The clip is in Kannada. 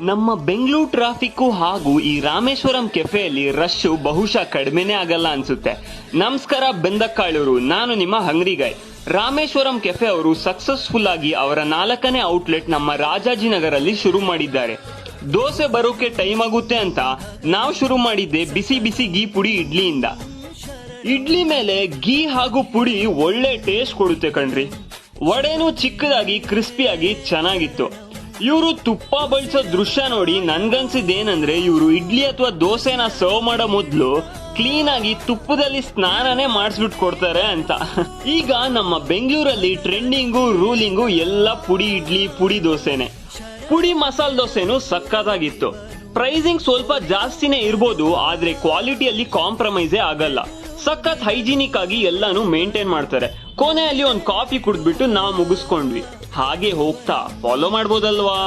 ನಮ್ಮ ಬೆಂಗಳೂರು ಟ್ರಾಫಿಕ್ ಹಾಗೂ ಈ ರಾಮೇಶ್ವರಂ ಕೆಫೆಯಲ್ಲಿ ರಶ್ ಬಹುಶಃ ಕಡಿಮೆನೇ ಆಗಲ್ಲ ಅನ್ಸುತ್ತೆ. ನಮಸ್ಕಾರ ಬೆಂದಕ್ಕಾಳೂರು, ನಾನು ನಿಮ್ಮ ಹಂಗ್ರಿ ಗೈ. ರಾಮೇಶ್ವರಂ ಕೆಫೆ ಅವರು ಸಕ್ಸಸ್ಫುಲ್ ಆಗಿ ಅವರ 4ನೇ ಔಟ್ಲೆಟ್ ನಮ್ಮ ರಾಜಾಜಿನಗರಲ್ಲಿ ಶುರು ಮಾಡಿದ್ದಾರೆ. ದೋಸೆ ಬರೋಕೆ ಟೈಮ್ ಆಗುತ್ತೆ ಅಂತ ನಾವು ಶುರು ಮಾಡಿದ್ದೆ ಬಿಸಿ ಬಿಸಿ ಗೀ ಪುಡಿ ಇಡ್ಲಿಯಿಂದ. ಇಡ್ಲಿ ಮೇಲೆ ಗೀ ಹಾಗೂ ಪುಡಿ ಒಳ್ಳೆ ಟೇಸ್ಟ್ ಕೊಡುತ್ತೆ ಕಣ್ರಿ. ವಡೆನೂ ಚಿಕ್ಕದಾಗಿ ಕ್ರಿಸ್ಪಿಯಾಗಿ ಚೆನ್ನಾಗಿತ್ತು. ಇವರು ತುಪ್ಪ ಬಳಸೋ ದೃಶ್ಯ ನೋಡಿ ನನ್ಗನ್ಸಿದ್ದೇನಂದ್ರೆ ಇವರು ಇಡ್ಲಿ ಅಥವಾ ದೋಸೆನ ಸರ್ವ್ ಮಾಡೋ ಮೊದ್ಲು ಕ್ಲೀನ್ ಆಗಿ ತುಪ್ಪದಲ್ಲಿ ಸ್ನಾನನೇ ಮಾಡಿಸ್ಬಿಟ್ಟು ಕೊಡ್ತಾರೆ ಅಂತ. ಈಗ ನಮ್ಮ ಬೆಂಗಳೂರಲ್ಲಿ ಟ್ರೆಂಡಿಂಗು ರೂಲಿಂಗು ಎಲ್ಲ ಪುಡಿ ಇಡ್ಲಿ ಪುಡಿ ದೋಸೆನೆ. ಪುಡಿ ಮಸಾಲೆ ದೋಸೆನೂ ಸಕ್ಕತ್ತಾಗಿತ್ತು. ಪ್ರೈಸಿಂಗ್ ಸ್ವಲ್ಪ ಜಾಸ್ತಿನೇ ಇರ್ಬೋದು, ಆದ್ರೆ ಕ್ವಾಲಿಟಿಯಲ್ಲಿ ಕಾಂಪ್ರಮೈಸೇ ಆಗಲ್ಲ. ಸಖತ್ ಹೈಜಿನಿಕ್ ಆಗಿ ಎಲ್ಲಾನು ಮೇಂಟೈನ್ ಮಾಡ್ತಾರೆ. ಕೊನೆಯಲ್ಲಿ ಒಂದು ಕಾಫಿ ಕುಡಿದ್ಬಿಟ್ಟು ನಾವು ಮುಗಿಸ್ಕೊಂಡ್ವಿ. ಹಾಗೆ ಹೋಗ್ತಾ ಫಾಲೋ ಮಾಡ್ಬೋದಲ್ವಾ.